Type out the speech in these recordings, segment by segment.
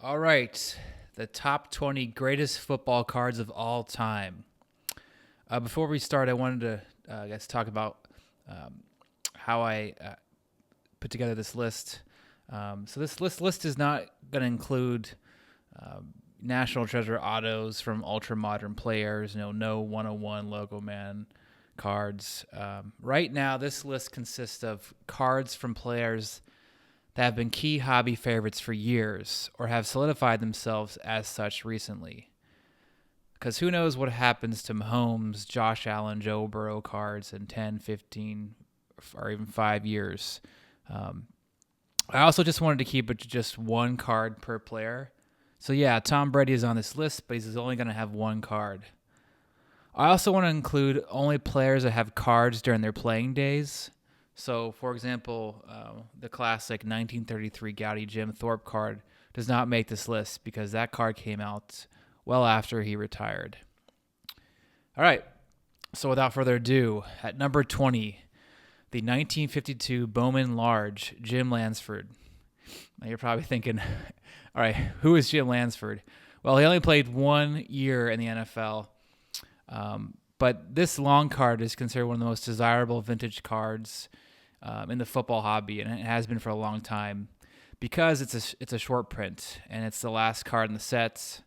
All right, the top 20 greatest football cards of all time. Before we start, I wanted to, I guess, talk about um, how I put together this list. So this list is not going to include National Treasure autos from ultra modern players. No 101 logo man cards. Right now, this list consists of cards from players that have been key hobby favorites for years or have solidified themselves as such recently. Because who knows what happens to Mahomes, Josh Allen, Joe Burrow cards in 10, 15, or even 5 years. Um, I also just wanted to keep it to just one card per player. So, yeah, Tom Brady is on this list, but he's only going to have one card. I also want to include only players that have cards during their playing days. So, for example, the classic 1933 Gowdy Jim Thorpe card does not make this list because that card came out well after he retired. All right, so without further ado, at number 20, the 1952 Bowman Large Jim Lansford. Now you're probably thinking, all right, who is Jim Lansford? Well, he only played 1 year in the NFL, but this long card is considered one of the most desirable vintage cards in the football hobby, and it has been for a long time because it's a short print and it's the last card in the sets.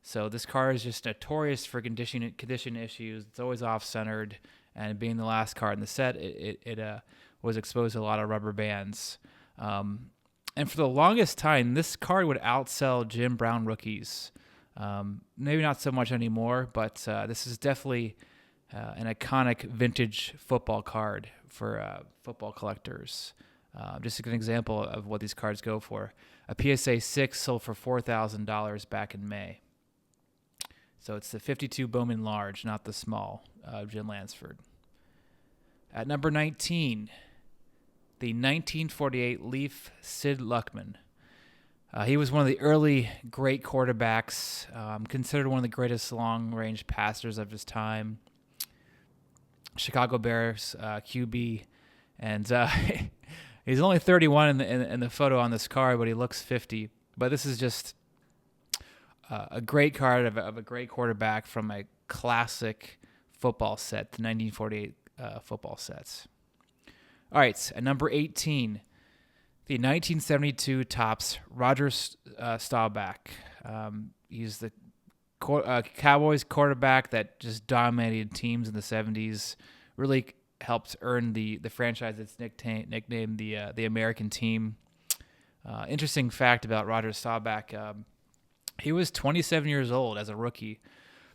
So this card is just notorious for condition issues. It's always off centered, and being the last card in the set, it was exposed to a lot of rubber bands. And for the longest time, this card would outsell Jim Brown rookies. Maybe not so much anymore, but this is definitely an iconic vintage football card for football collectors. Just an example of what these cards go for. A PSA 6 sold for $4,000 back in May. So it's the 52 Bowman Large, not the small, Jim Lansford. At number 19, the 1948 Leaf Sid Luckman. He was one of the early great quarterbacks, considered one of the greatest long-range passers of his time. Chicago Bears QB, and he's only 31 in the photo on this card, but he looks 50. But this is just a great card of a great quarterback from a classic football set, the 1948 football sets. All right, at number 18, the 1972 Topps Roger Staubach. He's the Cowboys quarterback that just dominated teams in the 70s, really helped earn the franchise its nickname the American team. Interesting fact about Roger Staubach, he was 27 years old as a rookie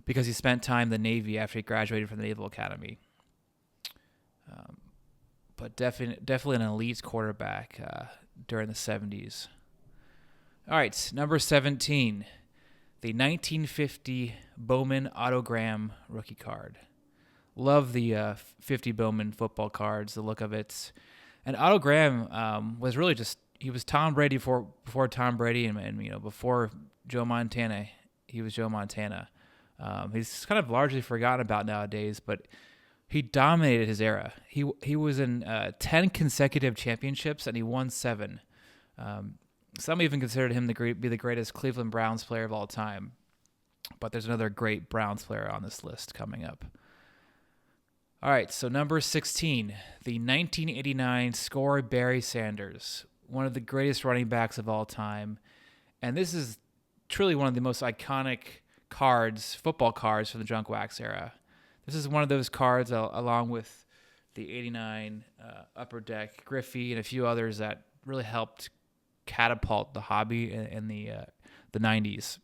because he spent time in the Navy after he graduated from the Naval Academy. But definitely an elite quarterback during the 70s. All right, number 17, the 1950 Bowman Autogram rookie card. Love the 50 Bowman football cards, the look of it. And Autogram was really just, he was Tom Brady before Tom Brady and before Joe Montana. He was Joe Montana. He's kind of largely forgotten about nowadays, but he dominated his era. He was in 10 consecutive championships, and he won 7. Some even considered him to be the greatest Cleveland Browns player of all time. But there's another great Browns player on this list coming up. All right, so number 16, the 1989 scorer Barry Sanders, one of the greatest running backs of all time. And this is truly one of the most iconic cards, football cards from the Junk Wax era. This is one of those cards, along with the 89 Upper Deck Griffey and a few others, that really helped catapult the hobby in the 90s.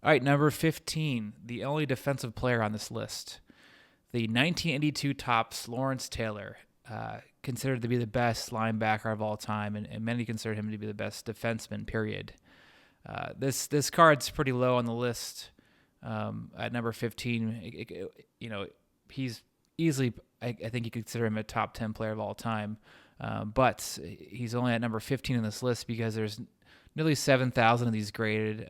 All right, number 15, the only defensive player on this list, the 1982 Topps Lawrence Taylor, considered to be the best linebacker of all time, and many consider him to be the best defenseman, period. This card's pretty low on the list. At number 15, he's easily, I think you could consider him a top 10 player of all time. But he's only at number 15 in this list because there's nearly 7,000 of these graded.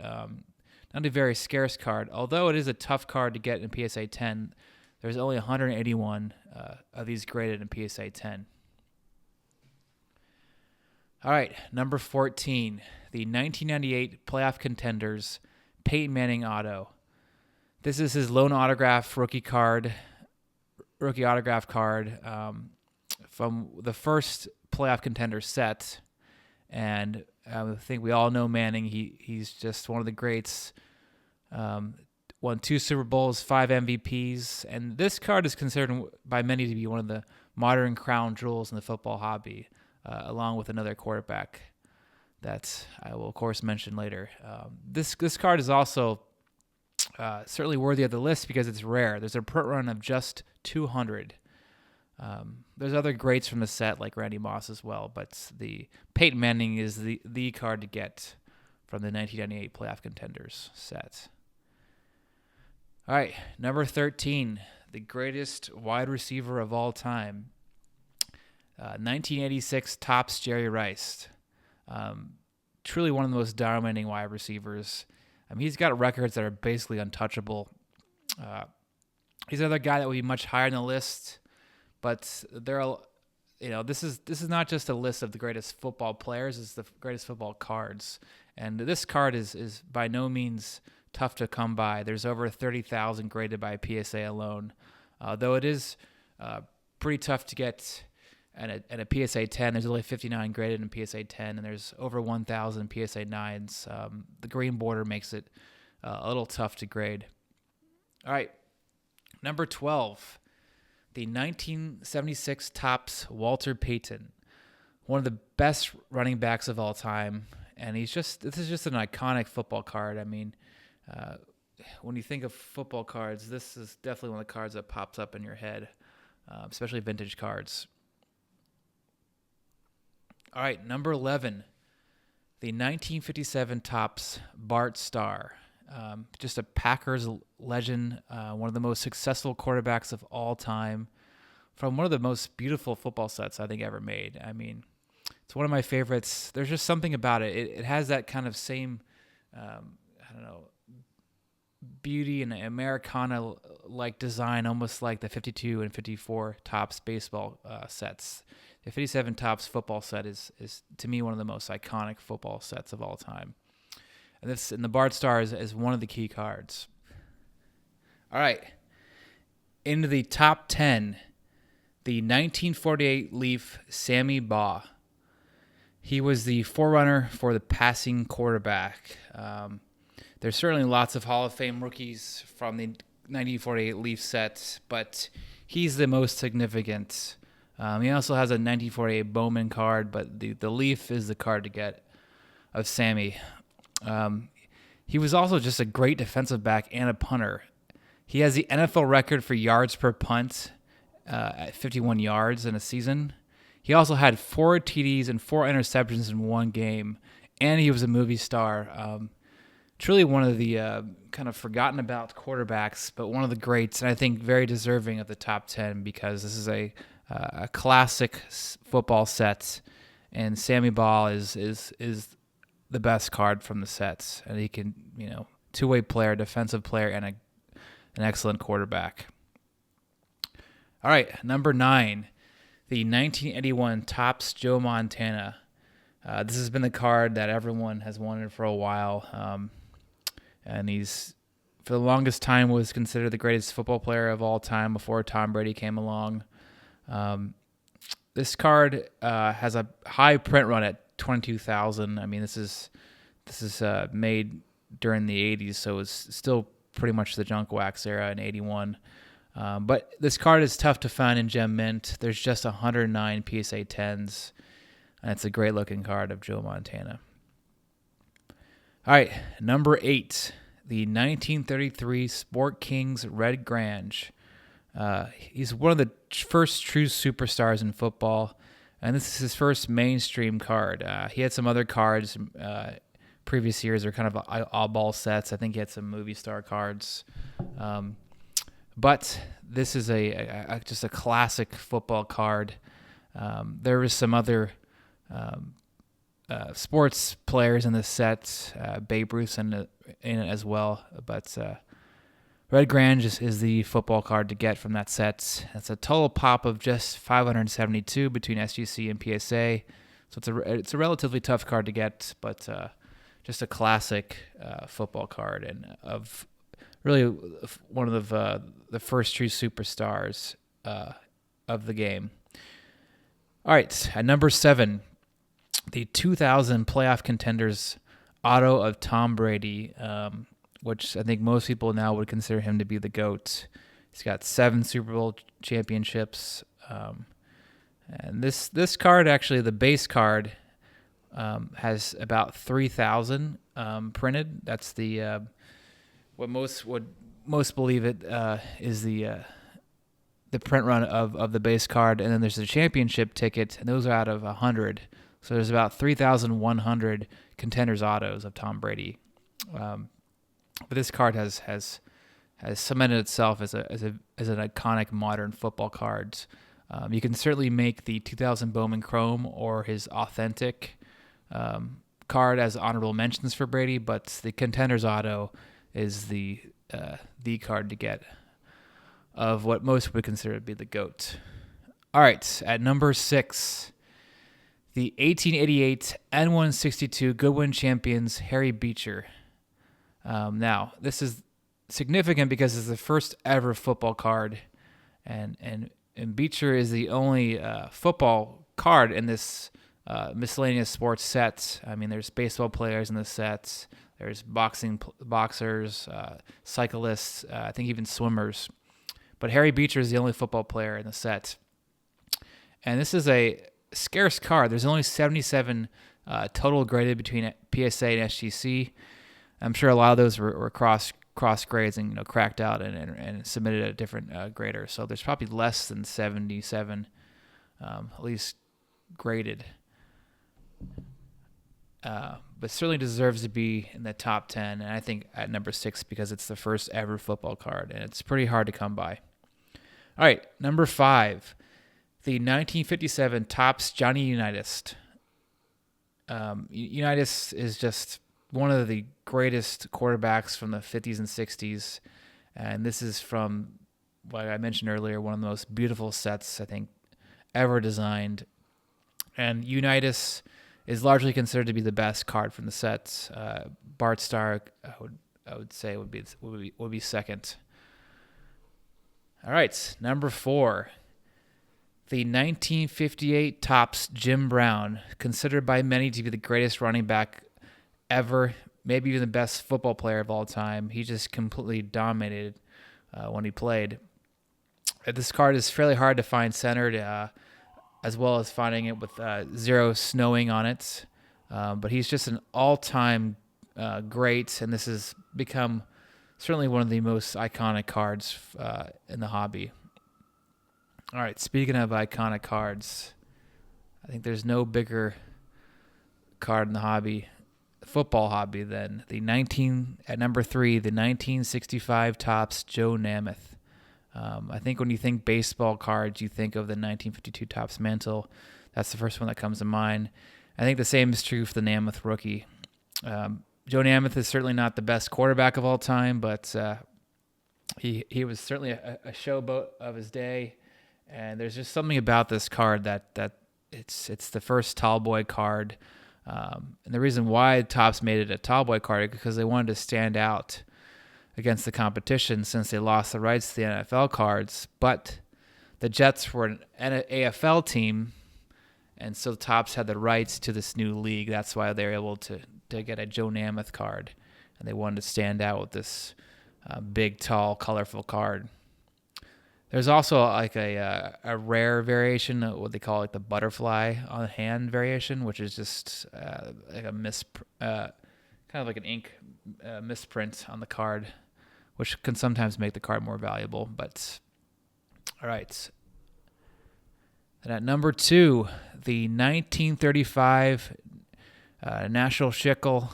Not a very scarce card, although it is a tough card to get in PSA 10. There's only 181 of these graded in PSA 10. All right, number 14, the 1998 playoff contenders, Peyton Manning auto. This is his lone autograph rookie autograph card from the first playoff contender set. And I think we all know Manning. He's just one of the greats. Won 2 Super Bowls, 5 MVPs, and this card is considered by many to be one of the modern crown jewels in the football hobby, along with another quarterback that I will, of course, mention later. This card is also certainly worthy of the list because it's rare. There's a print run of just 200. There's other greats from the set like Randy Moss as well, but the Peyton Manning is the card to get from the 1998 playoff contenders set. All right, number 13, the greatest wide receiver of all time. 1986 Topps Jerry Rice. Truly one of the most dominating wide receivers. He's got records that are basically untouchable. He's another guy that would be much higher on the list, but this is not just a list of the greatest football players; it's the greatest football cards. And this card is by no means tough to come by. There's over 30,000 graded by PSA alone, though it is pretty tough to get. And a PSA 10, there's only 59 graded in PSA 10, and there's over 1,000 PSA 9s. The green border makes it a little tough to grade. All right, number 12, the 1976 Topps Walter Payton, one of the best running backs of all time, and this is just an iconic football card. When you think of football cards, this is definitely one of the cards that pops up in your head, especially vintage cards. All right, number 11, the 1957 Topps Bart Starr. Just a Packers legend, one of the most successful quarterbacks of all time, from one of the most beautiful football sets I think ever made. It's one of my favorites. There's just something about it. It has that kind of same, beauty and Americana-like design, almost like the 52 and 54 Topps baseball sets. The 57 Topps football set is to me one of the most iconic football sets of all time. And the Bart Starr is one of the key cards. All right. Into the top 10, the 1948 Leaf Sammy Baugh. He was the forerunner for the passing quarterback. There's certainly lots of Hall of Fame rookies from the 1948 Leaf set, but he's the most significant. He also has a 1948 Bowman card, but the Leaf is the card to get of Sammy. He was also just a great defensive back and a punter. He has the NFL record for yards per punt at 51 yards in a season. He also had 4 TDs and 4 interceptions in one game, and he was a movie star. Truly one of the kind of forgotten about quarterbacks, but one of the greats, and I think very deserving of the top 10 because this is a classic football set, and Sammy Baugh is the best card from the sets, and he can, two-way player, defensive player, and an excellent quarterback. All right, number 9, the 1981 Topps Joe Montana. This has been the card that everyone has wanted for a while, and he's, for the longest time, was considered the greatest football player of all time before Tom Brady came along. This card has a high print run at 22,000. This is made during the 80s, so it's still pretty much the junk wax era in 81. But this card is tough to find in Gem Mint. There's just 109 PSA 10s, and it's a great-looking card of Joe Montana. All right, number 8, the 1933 Sport Kings Red Grange. He's one of the first true superstars in football, and this is his first mainstream card. He had some other cards previous years are kind of oddball sets. I think he had some movie star cards. But this is just a classic football card. There was some other sports players in this set, Babe Ruth in it as well. But Red Grange is the football card to get from that set. It's a total pop of just 572 between SGC and PSA. So it's a relatively tough card to get, but just a classic football card, and of really one of the first true superstars of the game. All right, at number 7, the 2000 playoff contenders auto of Tom Brady, which I think most people now would consider him to be the GOAT. He's got 7 Super Bowl championships. And this card, actually, the base card, has about 3,000 printed. That's the what most believe it is the print run of the base card, and then there's the championship ticket, and those are out of 100. So there's about 3,100 contenders autos of Tom Brady. But this card has cemented itself as an iconic modern football card. You can certainly make the 2000 Bowman Chrome or his authentic card as honorable mentions for Brady, but the contenders auto is the card to get of what most would consider to be the GOAT. All right, at number 6, the 1888 N162 Goodwin champions Harry Beecher. Now, this is significant because it's the first ever football card, and Beecher is the only football card in this miscellaneous sports set. I mean, there's baseball players in the sets. There's boxers, cyclists, I think even swimmers. But Harry Beecher is the only football player in the set. And this is a scarce card. There's only 77 total graded between PSA and SGC. I'm sure a lot of those were cross grades and cracked out and submitted at different graders. So there's probably less than 77 at least graded. But certainly deserves to be in the top 10, and I think at number 6 because it's the first ever football card, and it's pretty hard to come by. All right, number 5, the 1957 Topps Johnny Unitas. Unitas is just one of the greatest quarterbacks from the 50s and 60s, and this is from, like I mentioned earlier, one of the most beautiful sets I think ever designed. And Unitas is largely considered to be the best card from the sets. Bart Starr, I would say would be second. All right, number 4, the 1958 Topps Jim Brown, considered by many to be the greatest running back ever, maybe even the best football player of all time. He just completely dominated when he played. This card is fairly hard to find centered, as well as finding it with 0 snowing on it. But he's just an all-time great, and this has become certainly one of the most iconic cards in the hobby. All right, speaking of iconic cards, I think there's no bigger card in the hobby, football hobby, than at number 3, the 1965 Topps Joe Namath. I think when you think baseball cards, you think of the 1952 Topps Mantle. That's the first one that comes to mind. I think the same is true for the Namath rookie. Joe Namath is certainly not the best quarterback of all time, but he was certainly a showboat of his day. And there's just something about this card that it's the first tall boy card. And the reason why Topps made it a tall boy card is because they wanted to stand out against the competition since they lost the rights to the NFL cards. But the Jets were an AFL team, and so Topps had the rights to this new league. That's why they were able to get a Joe Namath card, and they wanted to stand out with this big, tall, colorful card. There's also like a rare variation, what they call like the butterfly on the hand variation, which is just like a kind of like an ink misprint on the card, which can sometimes make the card more valuable. But all right. And at number 2, the 1935 National Schickel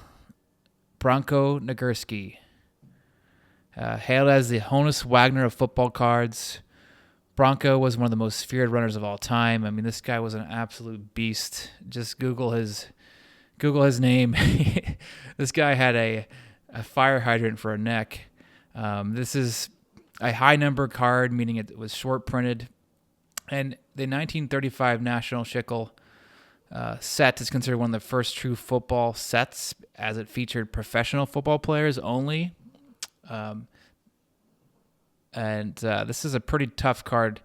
Bronco Nagurski, hailed as the Honus Wagner of football cards. Bronco was one of the most feared runners of all time. I mean, this guy was an absolute beast. Just Google his name. This guy had a fire hydrant for a neck. This is a high number card, meaning it was short printed. And the 1935 National Schickel set is considered one of the first true football sets, as it featured professional football players only. And this is a pretty tough card.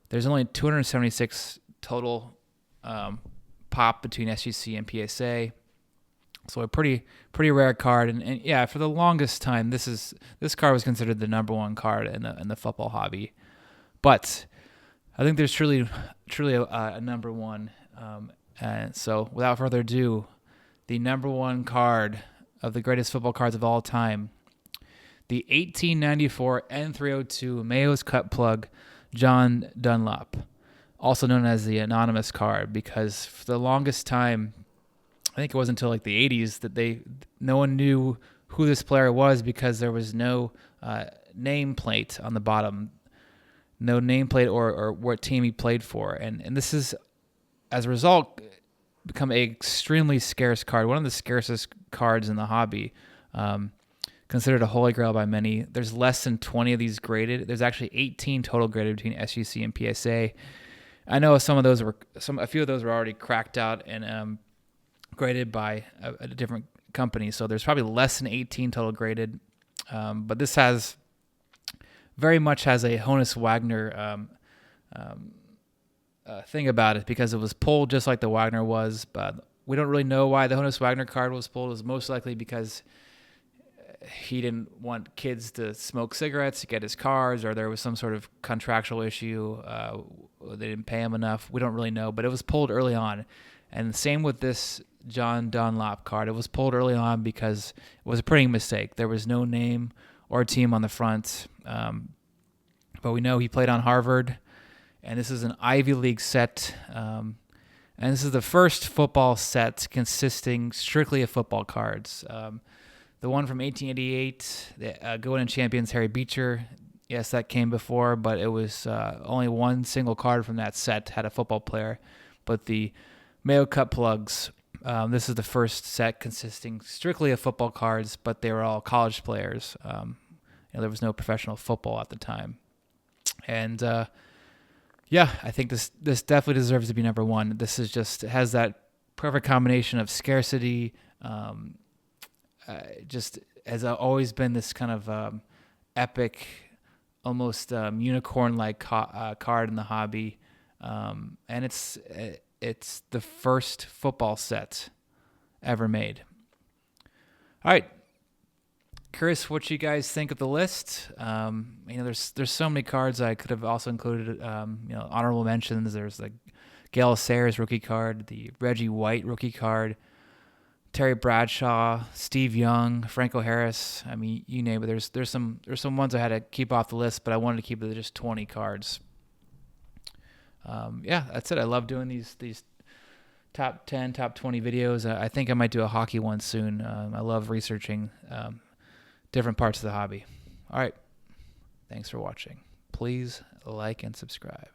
There's only 276 total pop between SGC and PSA. So a pretty rare card, and yeah, for the longest time, this card was considered the number one card in the football hobby. But I think there's truly a number one. And so, without further ado, the number one card of the greatest football cards of all time, the 1894 N302 Mayo's Cut Plug, John Dunlop, also known as the anonymous card, because for the longest time, I think it wasn't until like the 80s that no one knew who this player was, because there was no nameplate on the bottom, no nameplate or what team he played for, and this is, as a result, become an extremely scarce card, one of the scarcest cards in the hobby, considered a holy grail by many. There's less than 20 of these graded. There's actually 18 total graded between SGC and PSA. I know a few of those were already cracked out and graded by a different company, so there's probably less than 18 total graded. But this very much has a Honus Wagner thing about it, because it was pulled just like the Wagner was, but we don't really know why the Honus Wagner card was pulled. It was most likely because he didn't want kids to smoke cigarettes to get his cards, or there was some sort of contractual issue. They didn't pay him enough. We don't really know, but it was pulled early on. And same with this John Dunlop card. It was pulled early on because it was a printing mistake. There was no name or team on the front. But we know he played on Harvard, and this is an Ivy League set. And this is the first football set consisting strictly of football cards. The one from 1888, the go-in champions Harry Beecher, yes, that came before, but it was only one single card from that set had a football player. But the Mayo Cut Plugs, this is the first set consisting strictly of football cards, but they were all college players. There was no professional football at the time. And yeah, I think this definitely deserves to be number one. This is just, it has that perfect combination of scarcity, just has always been this kind of epic, almost unicorn-like card in the hobby, and it's the first football set ever made. All right, curious what you guys think of the list. There's so many cards I could have also included. Honorable mentions. There's the Gale Sayers rookie card, the Reggie White rookie card, Terry Bradshaw, Steve Young, Franco Harris. I mean, you name it. There's some ones I had to keep off the list, but I wanted to keep it to just 20 cards. Yeah, that's it. I love doing these top 10, top 20 videos. I think I might do a hockey one soon. I love researching different parts of the hobby. All right. Thanks for watching. Please like and subscribe.